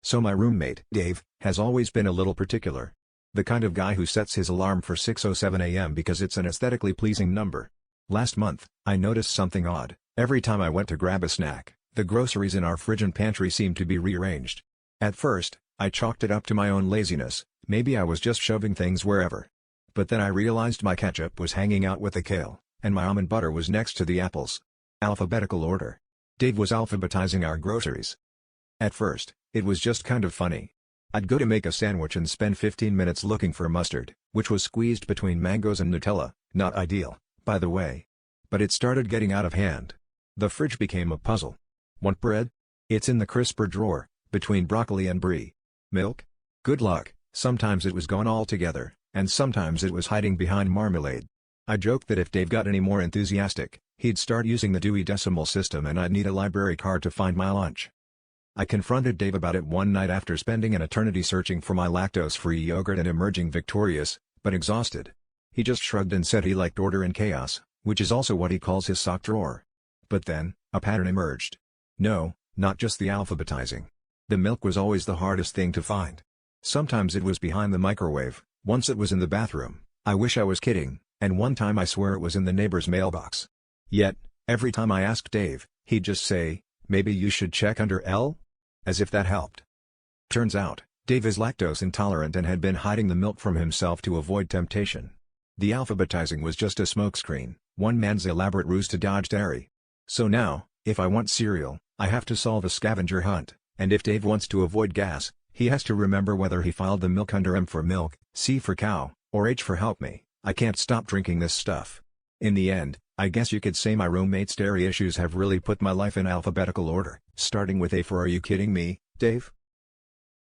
So my roommate, Dave, has always been a little particular. The kind of guy who sets his alarm for 6:07 a.m. because it's an aesthetically pleasing number. Last month, I noticed something odd. Every time I went to grab a snack, the groceries in our fridge and pantry seemed to be rearranged. At first, I chalked it up to my own laziness, maybe I was just shoving things wherever. But then I realized my ketchup was hanging out with the kale, and my almond butter was next to the apples. Alphabetical order. Dave was alphabetizing our groceries. At first, it was just kind of funny. I'd go to make a sandwich and spend 15 minutes looking for mustard, which was squeezed between mangoes and Nutella, not ideal, by the way. But it started getting out of hand. The fridge became a puzzle. Want bread? It's in the crisper drawer, between broccoli and brie. Milk? Good luck, sometimes it was gone altogether, and sometimes it was hiding behind marmalade. I joked that if Dave got any more enthusiastic, he'd start using the Dewey Decimal System and I'd need a library card to find my lunch. I confronted Dave about it one night after spending an eternity searching for my lactose-free yogurt and emerging victorious, but exhausted. He just shrugged and said he liked order and chaos, which is also what he calls his sock drawer. But then, a pattern emerged. No, not just the alphabetizing. The milk was always the hardest thing to find. Sometimes it was behind the microwave, once it was in the bathroom, I wish I was kidding, and one time I swear it was in the neighbor's mailbox. Yet, every time I asked Dave, he'd just say, maybe you should check under L? As if that helped. Turns out, Dave is lactose intolerant and had been hiding the milk from himself to avoid temptation. The alphabetizing was just a smokescreen, one man's elaborate ruse to dodge dairy. So now, if I want cereal, I have to solve a scavenger hunt, and if Dave wants to avoid gas, he has to remember whether he filed the milk under M for milk, C for cow, or H for help me. I can't stop drinking this stuff. In the end, I guess you could say my roommate's dairy issues have really put my life in alphabetical order, starting with A for Are you kidding me, Dave?